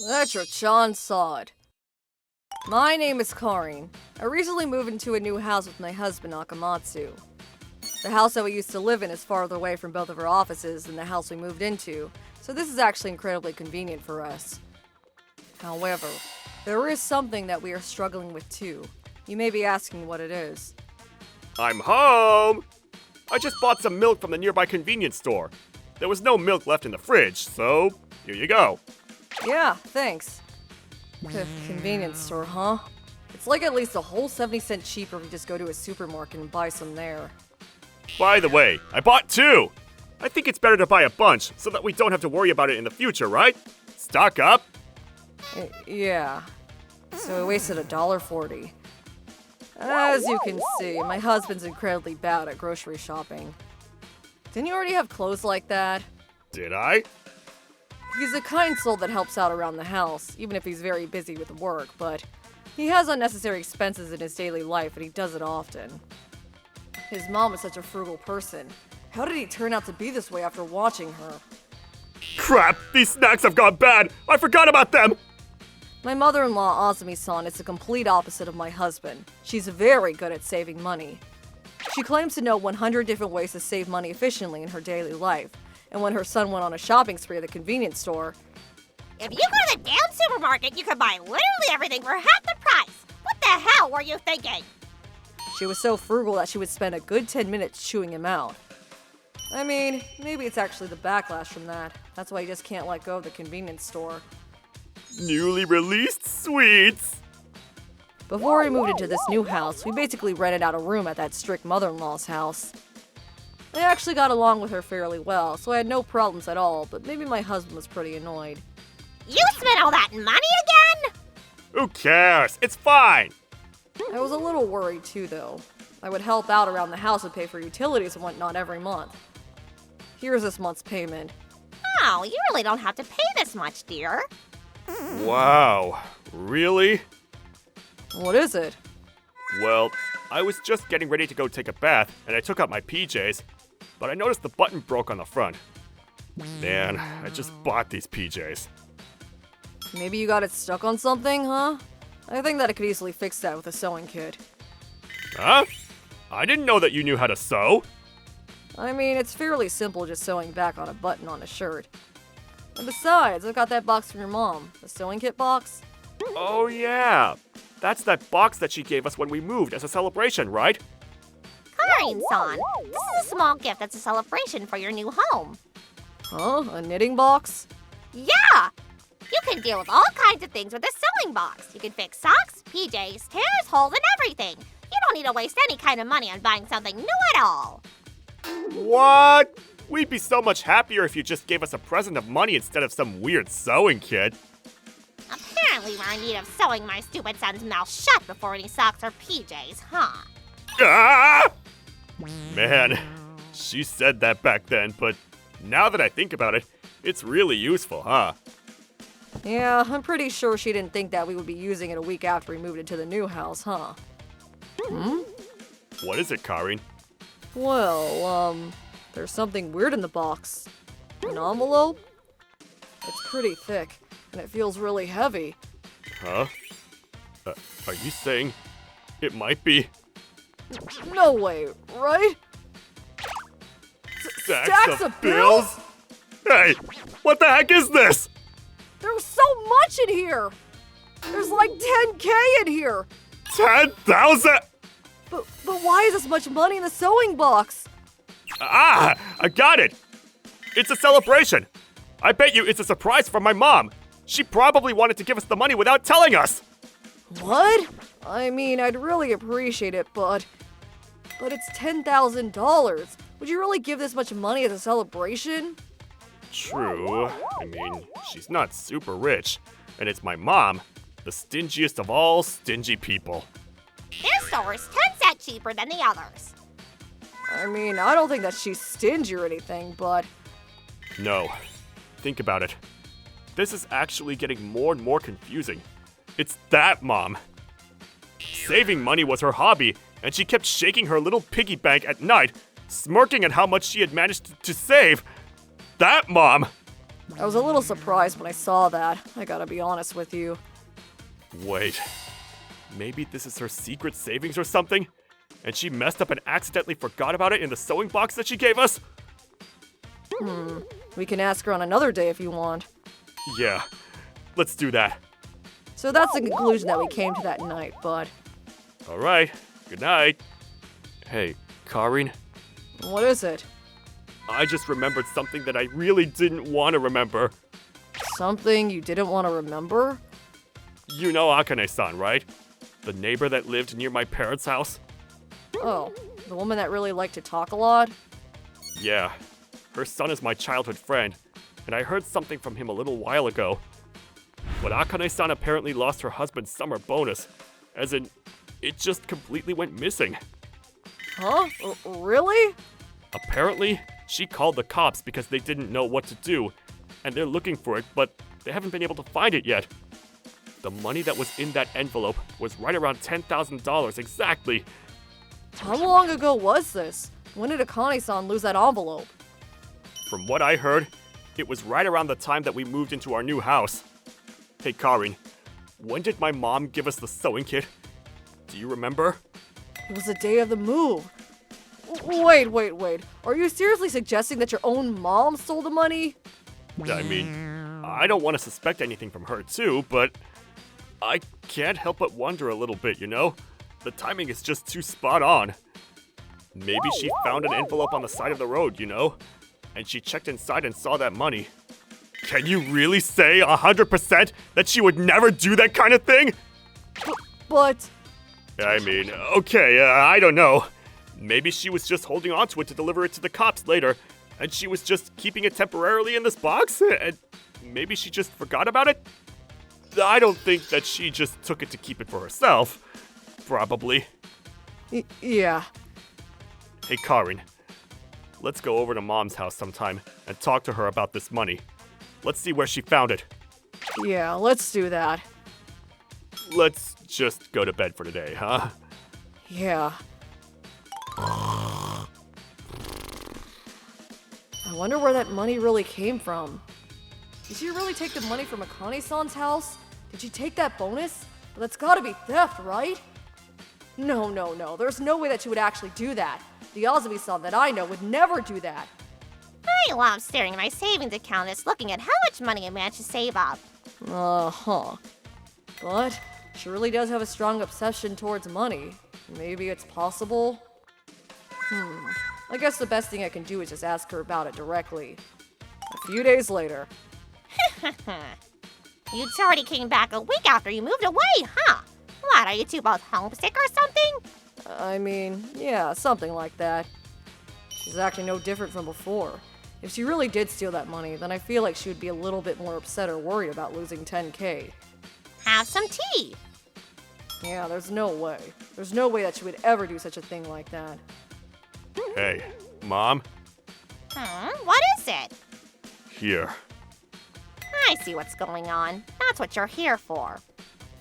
Etra Chan Sod. My name is Karin. I recently moved into a new house with my husband, Akamatsu. The house that we used to live in is farther away from both of our offices than the house we moved into, so this is actually incredibly convenient for us. However, there is something that we are struggling with too. You may be asking what it is. I'm home! I just bought some milk from the nearby convenience store. There was no milk left in the fridge, so here you go. Yeah, thanks. Convenience store, huh? It's like at least a whole 70 cents cheaper if you just go to a supermarket and buy some there. By the way, I bought 2! I think it's better to buy a bunch so that we don't have to worry about it in the future, right? Stock up! Yeah. So we wasted $1.40. As you can see, my husband's incredibly bad at grocery shopping. Didn't you already have clothes like that? Did I? He's a kind soul that helps out around the house, even if he's very busy with work, but he has unnecessary expenses in his daily life and he does it often. His mom is such a frugal person. How did he turn out to be this way after watching her? Crap! These snacks have gone bad! I forgot about them! My mother-in-law, Azumi-san, is the complete opposite of my husband. She's very good at saving money. She claims to know 100 different ways to save money efficiently in her daily life. And when her son went on a shopping spree at the convenience store, if you go to the damn supermarket, you can buy literally everything for half the price. What the hell were you thinking? she was so frugal that she would spend a good 10 minutes chewing him out. I mean, maybe it's actually the backlash from that. That's why he just can't let go of the convenience store. Newly released sweets! Before we moved into this new house, we basically rented out a room at that strict mother-in-law's house. I actually got along with her fairly well, so I had no problems at all, but maybe my husband was pretty annoyed. You spent all that money again? Who cares? It's fine! I was a little worried too, though. I would help out around the house and pay for utilities and whatnot every month. Here's this month's payment. Oh, you really don't have to pay this much, dear. Wow, really? What is it? Well, I was just getting ready to go take a bath, and I took out my PJs, but I noticed the button broke on the front. Man, I just bought these PJs. Maybe you got it stuck on something, huh? I think that I could easily fix that with a sewing kit. Huh? I didn't know that you knew how to sew. I mean, it's fairly simple just sewing back on a button on a shirt. And besides, I've got that box from your mom, the sewing kit box. Oh yeah, that's that box that she gave us when we moved as a celebration, right? Karin-san, this is a small gift that's a celebration for your new home. Huh? A knitting box? Yeah! You can deal with all kinds of things with this sewing box. You can fix socks, PJs, tears, holes, and everything. You don't need to waste any kind of money on buying something new at all. What? We'd be so much happier if you just gave us a present of money instead of some weird sewing kit. Apparently we're in need of sewing my stupid son's mouth shut before any socks or PJs, huh? Ah! Man, she said that back then, but now that I think about it, it's really useful, huh? Yeah, I'm pretty sure she didn't think that we would be using it a week after we moved into the new house, huh? What is it, Karin? Well, there's something weird in the box. An envelope? It's pretty thick, and it feels really heavy. Huh? Are you saying it might be No way, right? stacks of bills? Hey, what the heck is this? There's so much in here! There's like 10K in here! 10,000? But why is this much money in the sewing box? Ah, I got it. It's a celebration. I bet you it's a surprise from my mom. She probably wanted to give us the money without telling us. What? I mean, I'd really appreciate it, but it's $10,000. Would you really give this much money as a celebration? True. I mean, she's not super rich, and it's my mom, the stingiest of all stingy people. This store is 10 cents cheaper than the others. I mean, I don't think that she's stingy or anything, but No. Think about it. This is actually getting more and more confusing. It's that mom. Saving money was her hobby, and she kept shaking her little piggy bank at night, smirking at how much she had managed to save. That mom! I was a little surprised when I saw that, I gotta be honest with you. Wait, maybe this is her secret savings or something? And she messed up and accidentally forgot about it in the sewing box that she gave us? We can ask her on another day if you want. Yeah, let's do that. So that's the conclusion that we came to that night, bud. Alright, good night. Hey, Karin, What is it? I just remembered something that I really didn't want to remember. Something you didn't want to remember? You know Akane-san, right? The neighbor that lived near my parents' house? Oh, the woman that really liked to talk a lot? Yeah, her son is my childhood friend, and I heard something from him a little while ago. But Akane-san apparently lost her husband's summer bonus, as in, it just completely went missing. Huh? Really? Apparently, she called the cops because they didn't know what to do, and they're looking for it, but they haven't been able to find it yet. The money that was in that envelope was right around $10,000 exactly. How long ago was this? When did Akane-san lose that envelope? From what I heard, it was right around the time that we moved into our new house. Hey Karin, when did my mom give us the sewing kit? Do you remember? It was the day of the move. Wait. Are you seriously suggesting that your own mom stole the money? I mean, I don't want to suspect anything from her too, but I can't help but wonder a little bit, you know? The timing is just too spot on. Maybe she found an envelope on the side of the road, you know? And she checked inside and saw that money. Can you really say 100% that she would never do that kind of thing? But... I mean, okay, I don't know. Maybe she was just holding on to it to deliver it to the cops later, and she was just keeping it temporarily in this box, and maybe she just forgot about it? I don't think that she just took it to keep it for herself. Probably. Yeah. Hey, Karin. Let's go over to Mom's house sometime and talk to her about this money. Let's see where she found it. Yeah, let's do that. Let's just go to bed for today, huh? Yeah. I wonder where that money really came from. Did she really take the money from Akane-san's house? Did she take that bonus? Well, that's gotta be theft, right? No. There's no way that she would actually do that. The Azumi-san that I know would never do that. I love staring at my savings account and looking at how much money I managed to save up. Uh-huh. But she really does have a strong obsession towards money. Maybe it's possible? I guess the best thing I can do is just ask her about it directly. A few days later. You two already came back a week after you moved away, huh? What, are you two both homesick or something? I mean, yeah, something like that. She's acting no different from before. If she really did steal that money, then I feel like she would be a little bit more upset or worried about losing 10K. Have some tea. Yeah, there's no way. There's no way that she would ever do such a thing like that. Hey, Mom? What is it? Here. I see what's going on. That's what you're here for.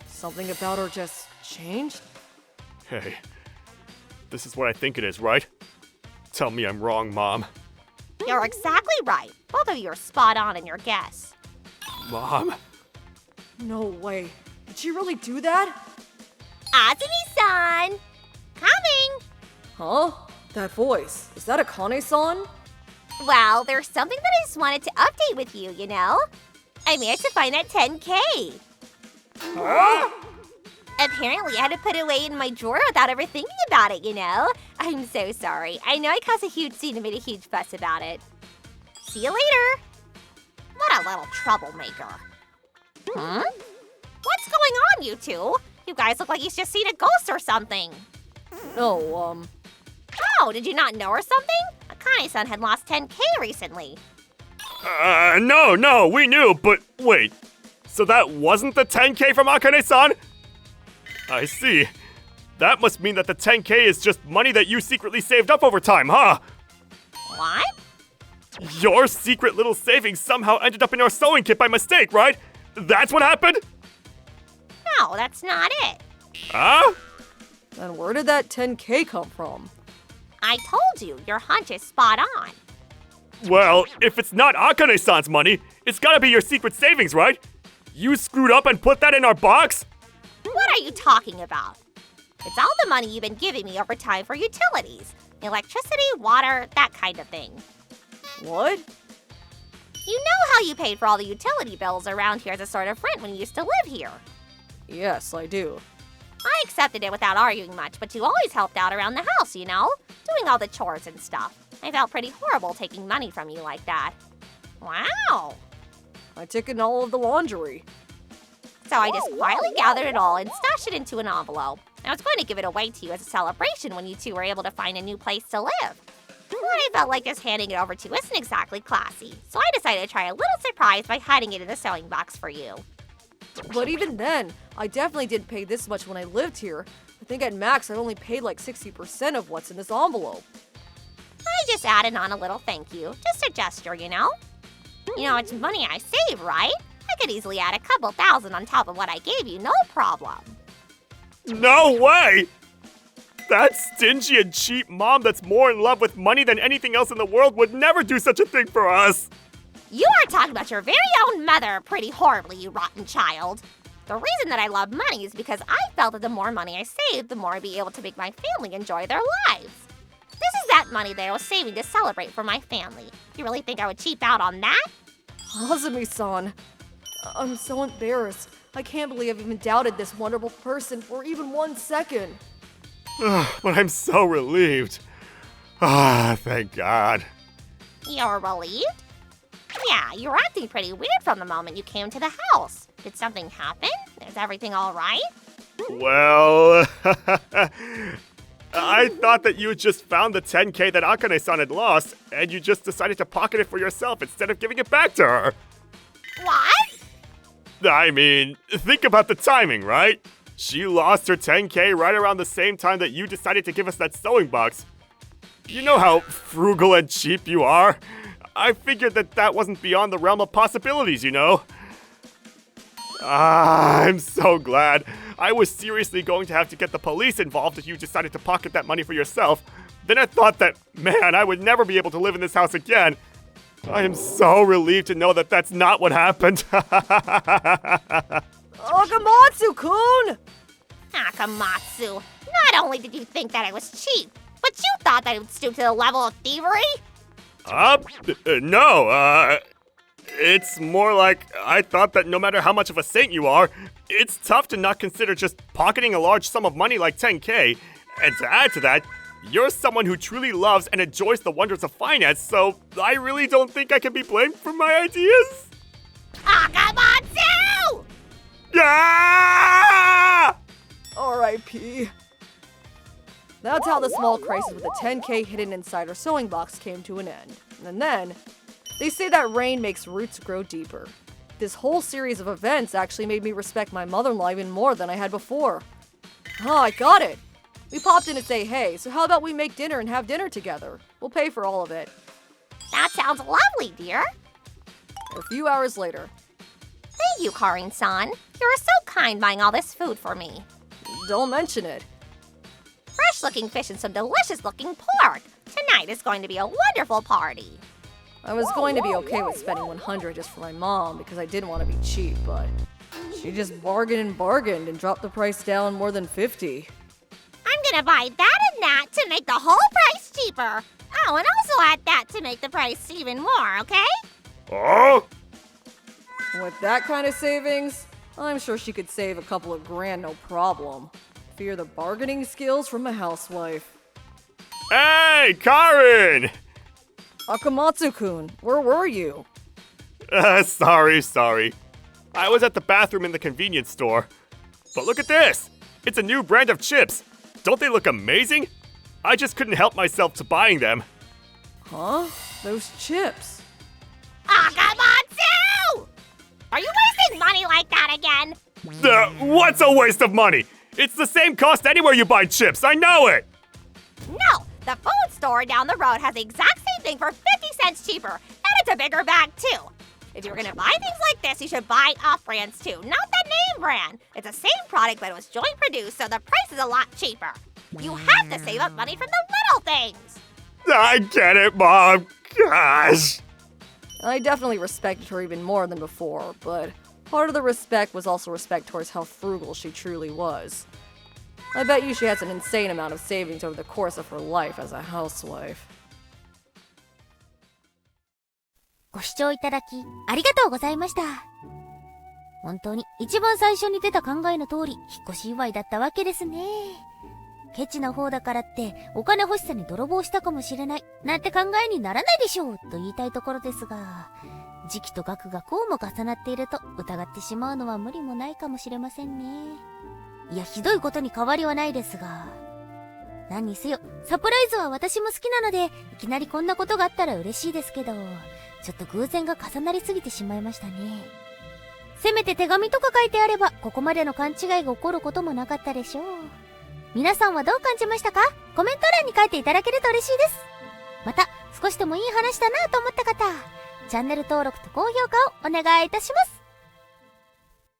Something about her just changed? Hey, this is what I think it is, right? Tell me I'm wrong, Mom. You're exactly right. Both of you are spot on in your guess. Mom? No way. Did she really do that? Azumi-san! Coming! Huh? That voice. Is that Akane-san? Well, there's something that I just wanted to update with you, you know? I managed to find that 10K. Huh? Apparently, I had to put it away in my drawer without ever thinking about it, you know? I'm so sorry. I know I caused a huge scene and made a huge fuss about it. See you later. What a little troublemaker. What's going on, you two? You guys look like you've just seen a ghost or something. No, Oh, did you not know or something? Akane-san had lost 10K recently. No, we knew, but wait. So that wasn't the 10K from Akane-san? I see. That must mean that the 10K is just money that you secretly saved up over time, huh? What? Your secret little savings somehow ended up in our sewing kit by mistake, right? That's what happened? No, that's not it. Huh? then where did that 10K come from? I told you, your hunch is spot on. Well, if it's not Akane-san's money, it's gotta be your secret savings, right? You screwed up and put that in our box? What are you talking about? It's all the money you've been giving me over time for utilities. Electricity, water, that kind of thing. What? You know how you paid for all the utility bills around here as a sort of rent when you used to live here. Yes, I do. I accepted it without arguing much, but you always helped out around the house, you know? Doing all the chores and stuff. I felt pretty horrible taking money from you like that. Wow. I took in all of the laundry. So I just quietly gathered it all and stashed it into an envelope. I was going to give it away to you as a celebration when you two were able to find a new place to live. I felt like just handing it over to you isn't exactly classy, so I decided to try a little surprise by hiding it in the sewing box for you. But even then, I definitely didn't pay this much when I lived here. I think at max I only paid like 60% of what's in this envelope. I just added on a little thank you, just a gesture, you know? You know, it's money I save, right? I could easily add a couple thousand on top of what I gave you, no problem. No way! That stingy and cheap mom that's more in love with money than anything else in the world would never do such a thing for us! You are talking about your very own mother pretty horribly, you rotten child. The reason that I love money is because I felt that the more money I saved, the more I'd be able to make my family enjoy their lives. This is that money that I was saving to celebrate for my family. You really think I would cheap out on that? Azumi-san, I'm so embarrassed. I can't believe I've even doubted this wonderful person for even 1 second. But I'm so relieved. Thank God. You're relieved? Yeah, you were acting pretty weird from the moment you came to the house. Did something happen? Is everything all right? Well, I thought that you just found the 10K that Akane-san had lost, and you just decided to pocket it for yourself instead of giving it back to her. What? I mean, think about the timing, right? She lost her 10K right around the same time that you decided to give us that sewing box. You know how frugal and cheap you are. I figured that wasn't beyond the realm of possibilities, you know? I'm so glad. I was seriously going to have to get the police involved if you decided to pocket that money for yourself. Then I thought that, man, I would never be able to live in this house again. I am so relieved to know that that's not what happened. Akamatsu-kun! Akamatsu, not only did you think that I was cheap, but you thought that I would stoop to the level of thievery? No, it's more like I thought that no matter how much of a saint you are, it's tough to not consider just pocketing a large sum of money like 10K. And to add to that, you're someone who truly loves and enjoys the wonders of finance, so I really don't think I can be blamed for my ideas. Akamatsu! Ah! R.I.P. That's how the small crisis with the 10K hidden inside her sewing box came to an end. And then, they say that rain makes roots grow deeper. This whole series of events actually made me respect my mother-in-law even more than I had before. I got it! We popped in to say hey, so how about we make dinner and have dinner together? We'll pay for all of it. That sounds lovely, dear. A few hours later. Thank you, Karin-san. You were so kind buying all this food for me. Don't mention it. Fresh-looking fish and some delicious-looking pork. Tonight is going to be a wonderful party. I was going to be okay with spending 100 just for my mom because I didn't want to be cheap, but she just bargained and dropped the price down more than 50. I'm gonna buy that and that to make the whole price cheaper. Oh, and also add that to make the price even more, okay? Oh? With that kind of savings, I'm sure she could save a couple of grand no problem. Fear the bargaining skills from a housewife. Hey, Karin! Akamatsu-kun, where were you? Sorry. I was at the bathroom in the convenience store. But look at this! It's a new brand of chips. Don't they look amazing? I just couldn't help myself to buying them. Huh? Those chips. Akamatsu! Are you wasting money like that again? What's a waste of money? It's the same cost anywhere you buy chips, I know it! No, the food store down the road has the exact same thing for 50 cents cheaper, and it's a bigger bag too. If you're gonna buy things like this, you should buy off-brands too, not the name brand. It's the same product, but it was joint produced, so the price is a lot cheaper. You have to save up money from the little things. I get it, Mom. Gosh! I definitely respected her even more than before, but part of the respect was also respect towards how frugal she truly was. I bet you she has an insane amount of savings over the course of her life as a housewife. ご視聴いただきありがとうございました。本当に一番最初に出た考えの通り引っ越し祝いだったわけですね。ケチな方だからってお金欲しさに泥棒したかもしれないなんて考えにならないでしょうと言いたいところですが、時期と額がこうも重なっていると疑ってしまうのは無理もないかもしれませんね。いや、ひどいことに変わりはないですが、何にせよサプライズは私も好きなので、いきなりこんなことがあったら嬉しいですけど、ちょっと偶然が重なりすぎてしまいましたね。せめて手紙とか書いてあればここまでの勘違いが起こることもなかったでしょう。皆さんはどう感じましたか？コメント欄に書いていただけると嬉しいです。また少しでもいい話だなと思った方、チャンネル登録と高評価をお願いいたします。